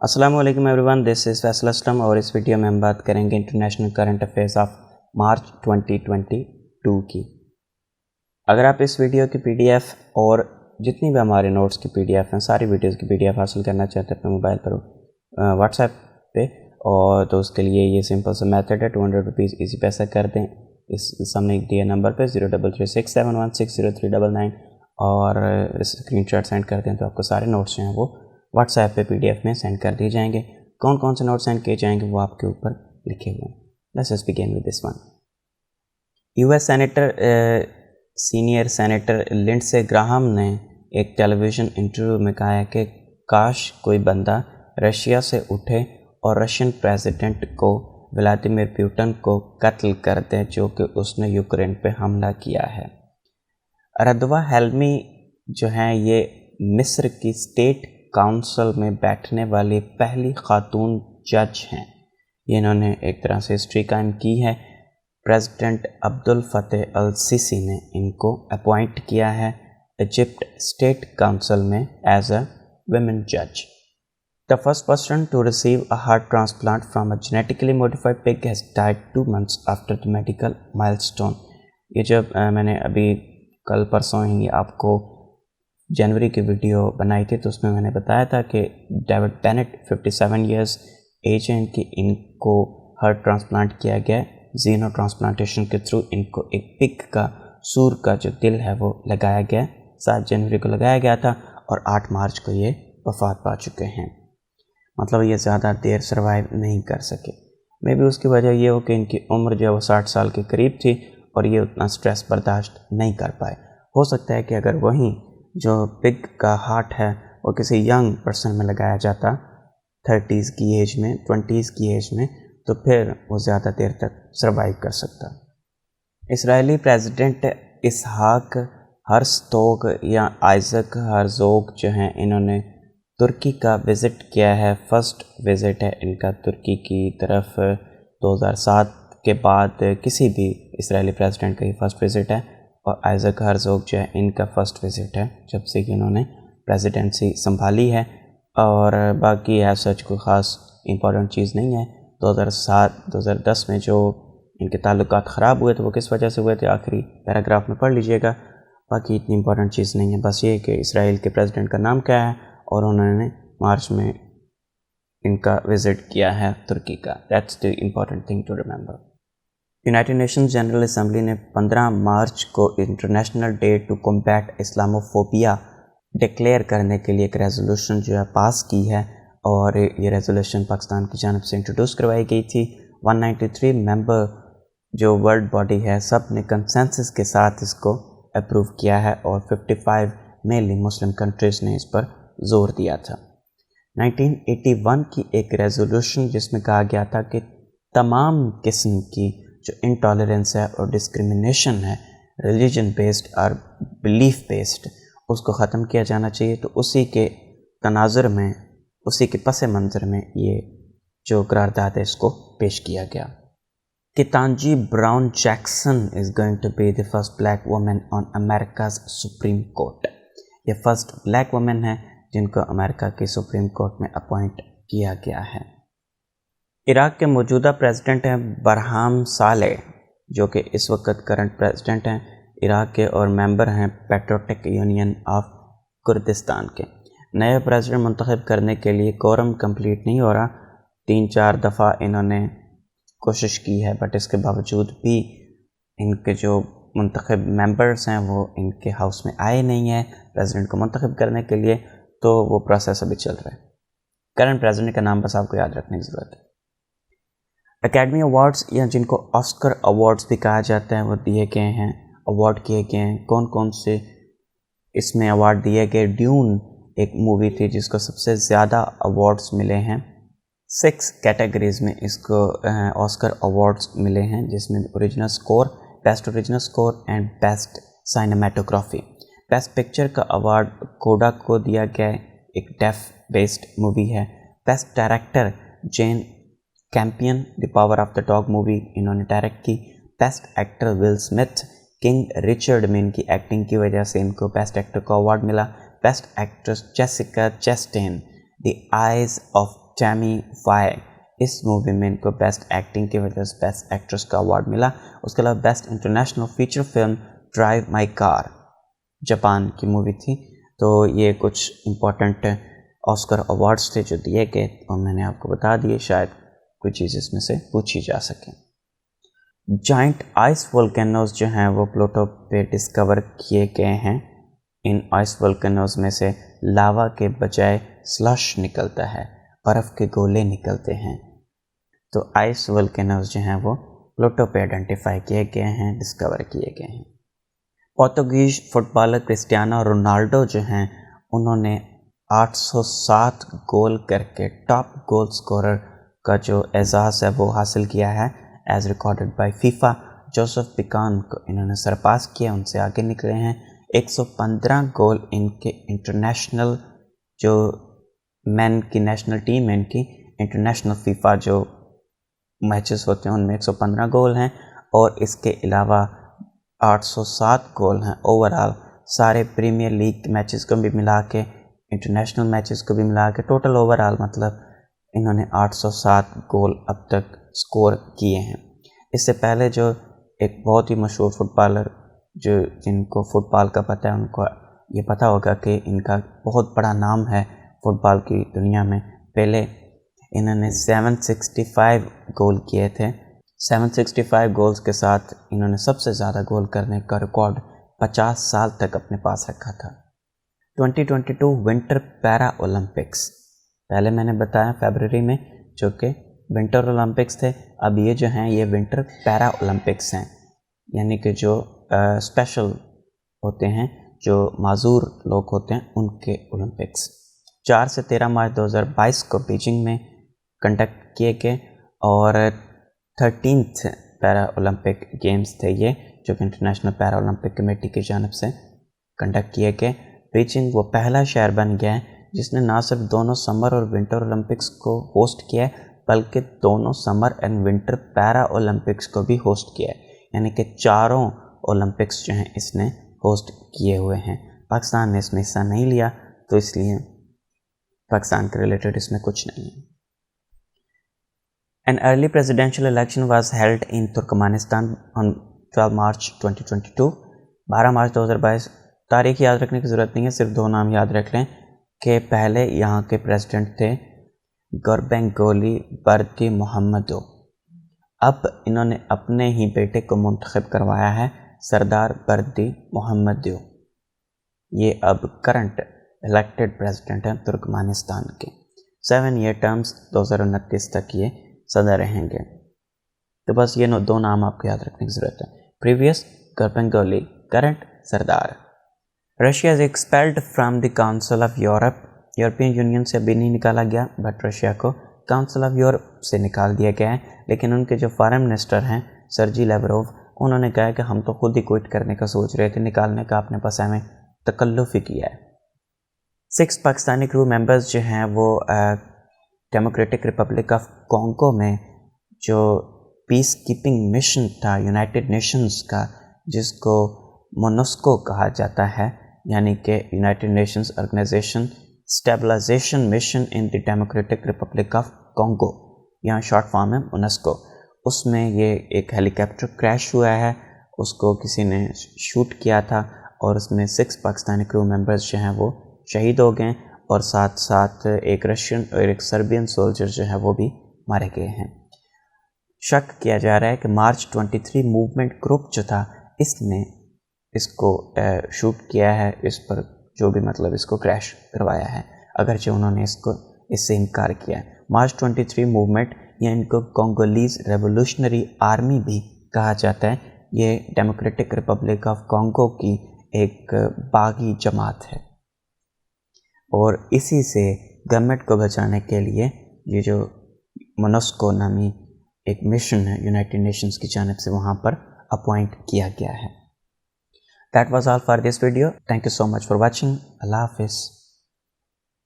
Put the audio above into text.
अस्सलाम वालेकुम everyone, this is Faisal Aslam और इस वीडियो में हम बात करेंगे international current affairs of March 2022 की। अगर आप इस वीडियो की पीडीएफ और जितनी भी हमारे नोट्स की पीडीएफ हैं, सारी वीडियोस की पीडीएफ हासिल करना चाहते हैं अपने मोबाइल पर व्हाट्सएप पे, और तो उसके लिए ये सिंपल सा मेथड है, 200 रुपीज़ ईजी पैसा कर दें इस सामने दिए नंबर पे 0336716039 और स्क्रीनशॉट सेंड कर दें तो आपको सारे नोट्स जो हैं वो व्हाट्सएप पे पीडीएफ में सेंड कर दिए जाएंगे। कौन कौन से नोट सेंड किए जाएंगे वो आपके ऊपर लिखे हुए हैं। Let's begin with this one. US senior senator Lindsey Graham ने एक टेलीविज़न इंटरव्यू में कहा है कि काश कोई बंदा रशिया से उठे और रशियन प्रेसिडेंट को व्लादिमीर पुतिन को कत्ल कर दे जो कि उसने यूक्रेन पे हमला किया है। रदवा हेल्मी जो हैं ये मिस्र की स्टेट काउंसिल में बैठने वाली पहली खातून जज हैं। इन्होंने एक तरह से हिस्ट्री कायम की है। President Abdel Fattah al Sisi ने इनको अपॉइंट किया है इजिप्ट स्टेट काउंसिल में एज अ वुमेन जज। The first person to receive a heart transplant from a genetically modified pig has died 2 months after the medical milestone. ये जब मैंने अभी कल परसों ही आपको जनवरी की वीडियो बनाई थी तो उसमें मैंने बताया था कि डेविड बेनेट 57 ईयर्स एज है इनकी, इनको हार्ट ट्रांसप्लांट किया गया जीनो ट्रांसप्लांटेशन के थ्रू। इनको एक पिग का सूर का जो दिल है वो लगाया गया, 7 जनवरी को लगाया गया था और 8 मार्च को ये वफ़ात पा चुके हैं। मतलब ये ज़्यादा देर सर्वाइव नहीं कर सके। मे भी उसकी वजह ये हो कि इनकी उम्र जो है वो 60 साल के करीब थी और ये उतना स्ट्रेस बर्दाश्त नहीं कर पाए। हो सकता है कि अगर वहीं जो पिग का हार्ट है वो किसी यंग पर्सन में लगाया जाता 30s की एज में, 20s की एज में, तो फिर वो ज़्यादा देर तक सर्वाइव कर सकता। इसराइली प्रेसिडेंट इसहाक हर्ज़ोग या आइज़क हर्ज़ोग जो हैं इन्होंने तुर्की का विज़िट किया है। फर्स्ट विज़िट है इनका तुर्की की तरफ 2007 के बाद किसी भी इसराइली प्रेसिडेंट का ही फर्स्ट विज़िट है और आइज़क हर्ज़ोग जो है इनका फ़र्स्ट विज़िट है जब से कि इन्होंने प्रेसिडेंसी संभाली है। और बाकी है सच कोई ख़ास इम्पोर्टेंट चीज़ नहीं है। 2007-2010 में जो इनके ताल्लुकात ख़राब हुए थे वो किस वजह से हुए थे आखिरी पैराग्राफ में पढ़ लीजिएगा। बाकी इतनी इम्पोर्टेंट चीज़ नहीं है, बस ये कि इसराइल के प्रेसिडेंट का नाम क्या है और उन्होंने मार्च में इनका विज़िट किया है तुर्की का। That's the important thing to remember. United Nations General Assembly ने 15 मार्च को international day to combat Islamophobia declare करने के लिए एक रेजोल्यूशन जो है पास की है और ये रेजोल्यूशन पाकिस्तान की जानिब से इंट्रोड्यूस करवाई गई थी। 193 मेंबर जो वर्ल्ड बॉडी है सब ने कंसेंसस के साथ इसको अप्रूव किया है और 55 मेनली मुस्लिम कंट्रीज़ ने इस पर जोर दिया था। 1981 की एक रेजोल्यूशन जिसमें कहा गया था कि तमाम किस्म की जो इंटॉलरेंस है और डिस्क्रिमिनेशन है रिलीजन बेस्ड और बिलीफ बेस्ड, उसको ख़त्म किया जाना चाहिए। तो उसी के तनाजुर में, उसी के पस मंज़र में ये जो करारदाद है इसको पेश किया गया। Ketanji Brown Jackson is going to be the first black woman on America's Supreme Court. ये फर्स्ट ब्लैक वुमन है जिनको अमेरिका की सुप्रीम कोर्ट में अपॉइंट किया गया है। इराक़ के मौजूदा प्रेसिडेंट हैं बरहाम सालेह जो कि इस वक्त करंट प्रेसिडेंट हैं इराक़ के और मेंबर हैं पेट्रियोटिक यूनियन ऑफ कुर्दिस्तान के। नए प्रेसिडेंट मुंतखब करने के लिए कोरम कंप्लीट नहीं हो रहा। 3-4 दफ़ा इन्होंने कोशिश की है बट इसके बावजूद भी इनके जो मुंतखब मेंबर्स हैं वो इनके हाउस में आए नहीं हैं प्रेसिडेंट को मुंतखब करने के लिए, तो वो प्रोसेस अभी चल रहा है। करंट प्रेसिडेंट का नाम बस आपको याद रखने की ज़रूरत है। एकेडमी अवार्ड्स या जिनको ऑस्कर अवार्ड्स भी कहा जाता है वो दिए गए हैं, अवार्ड किए गए हैं। कौन कौन से इसमें अवार्ड दिए गए? ड्यून एक मूवी थी जिसको सबसे ज़्यादा अवार्ड्स मिले हैं। 6 कैटेगरीज़ में इसको ऑस्कर अवार्ड्स मिले हैं जिसमें original score, best original score and best cinematography. Best picture का अवार्ड कोडा को दिया गया है, एक डेफ बेस्ड मूवी है। Best director Jane Campion the power of the dog movie इन्होंने डायरेक्ट की। Best actor Will Smith King Richard में इनकी एक्टिंग की वजह से इनको बेस्ट एक्टर का अवार्ड मिला। Best actress Jessica Chastain the eyes of Tammy Faye, इस मूवी में इनको बेस्ट एक्टिंग की वजह से बेस्ट एक्ट्रेस का अवार्ड मिला। उसके अलावा best international feature film drive my car, Japan की मूवी थी। तो ये कुछ इम्पोर्टेंट ऑस्कर अवार्ड्स थे जो दिए गए और मैंने आपको बता दिए, शायद कोई चीज़ इसमें से पूछी जा सके। जाइंट आइस वोल्केनोज जो हैं वो प्लूटो पे डिस्कवर किए गए हैं। इन आइस वोल्केनोज में से लावा के बजाय स्लश निकलता है, बर्फ़ के गोले निकलते हैं। तो आइस वोल्केनोज जो हैं वो प्लूटो पे आइडेंटिफाई किए गए हैं, डिस्कवर किए गए हैं। पोर्तुगीज फुटबॉलर क्रिस्टियानो रोनाल्डो जो हैं उन्होंने 807 गोल करके टॉप गोल स्कोरर का जो एजाज़ है वो हासिल किया है as recorded by FIFA. Josef Bican को इन्होंने सरपास किया, उनसे आगे निकले हैं। 115 गोल इनके इंटरनेशनल जो मैन की नेशनल टीम है इनकी, इंटरनेशनल फीफा जो मैचेस होते हैं उनमें 115 गोल हैं और इसके अलावा 807 गोल हैं ओवरऑल सारे प्रीमियर लीग मैचेस को भी मिला के, इंटरनेशनल मैचेस को भी मिला के, टोटल ओवरऑल मतलब इन्होंने 807 गोल अब तक स्कोर किए हैं। इससे पहले जो एक बहुत ही मशहूर फुटबॉलर जो जिनको फुटबॉल का पता है उनको ये पता होगा कि इनका बहुत बड़ा नाम है फुटबॉल की दुनिया में। पहले इन्होंने 765 गोल किए थे। 765 गोल्स के साथ इन्होंने सबसे ज़्यादा गोल करने का रिकॉर्ड 50 साल तक अपने पास रखा था। 2022 विंटर पैरा ओलंपिक्स, पहले मैंने बताया फरवरी में जो कि विंटर ओलंपिक्स थे, अब ये जो हैं ये विंटर पैरा ओलंपिक्स हैं, यानी कि जो स्पेशल होते हैं, जो माजूर लोग होते हैं उनके ओलंपिक्स 4 से 13 मार्च 2022 को बीजिंग में कंडक्ट किए गए और 13th पैरा ओलंपिक गेम्स थे ये, जो कि इंटरनेशनल पैरा ओलंपिक कमेटी की जानिब से कंडक्ट किए गए। बीजिंग वो पहला शहर बन गया है जिसने ना सिर्फ दोनों समर और विंटर ओलंपिक्स को होस्ट किया है बल्कि दोनों summer and winter para Olympics को भी होस्ट किया है, यानी कि चारों ओलंपिक्स जो हैं इसने होस्ट किए हुए हैं। पाकिस्तान ने इसमें हिस्सा नहीं लिया तो इसलिए पाकिस्तान के रिलेटेड इसमें कुछ नहीं है। An early presidential election was held in Turkmenistan on 12 March 2022। 12 मार्च 2022, तारीख याद रखने की ज़रूरत नहीं है, सिर्फ दो नाम याद रख लें कि पहले यहाँ के प्रेसिडेंट थे गुरबैंगुली बर्दिमुहम्मदोव। अब इन्होंने अपने ही बेटे को मुंतखब करवाया है सरदार बर्दिमुहम्मदोव। ये अब करंट इलेक्टेड प्रेसिडेंट हैं तुर्कमेनिस्तान के। 7 ईयर टर्म्स 2029 तक ये सदर रहेंगे। तो बस ये दो नाम आपको याद रखने की ज़रूरत है, previous Gurbanguly, current Serdar. Russia is expelled from the Council of Europe, European Union से अभी नहीं निकाला गया बट रशिया को काउंसिल ऑफ यूरोप से निकाल दिया गया है। लेकिन उनके जो फॉरेन मिनिस्टर हैं सर्जी लेवरोव, उन्होंने कहा कि हम तो खुद ही क्विट करने का सोच रहे थे, निकालने का आपने बस हमें तकल्लुफ़ ही किया है। 6 पाकिस्तानी क्रू मेंबर्स जो हैं वो डेमोक्रेटिक रिपब्लिक ऑफ कॉन्गो में जो पीस कीपिंग मिशन था यूनाइटेड नेशंस का, जिसको मोनस्को कहा जाता है, यानी कि United Nations organization stabilization mission in the democratic republic of Congo, यहाँ शॉर्ट फॉर्म है मोनस्को, उसमें ये एक हेलीकॉप्टर क्रैश हुआ है, उसको किसी ने शूट किया था और उसमें 6 पाकिस्तानी क्रू मेंबर्स जो हैं वो शहीद हो गए और साथ साथ एक रशियन और एक सर्बियन सोल्जर जो है वो भी मारे गए हैं। शक किया जा रहा है कि मार्च 23 मूवमेंट ग्रुप जो था इसने इसको शूट किया है, इस पर जो भी मतलब इसको क्रैश करवाया है, अगरचे उन्होंने इससे इनकार किया है। मार्च 23 मूवमेंट या इनको कॉन्गोलीज रेवोल्यूशनरी आर्मी भी कहा जाता है, ये डेमोक्रेटिक रिपब्लिक ऑफ कॉन्गो की एक बागी जमात है और इसी से गवर्नमेंट को बचाने के लिए ये जो मोनस्को नामी एक मिशन है यूनाइटेड नेशंस की जानिब से वहाँ पर अपॉइंट किया गया है। That was all for this video. Thank you so much for watching. Allah Hafiz.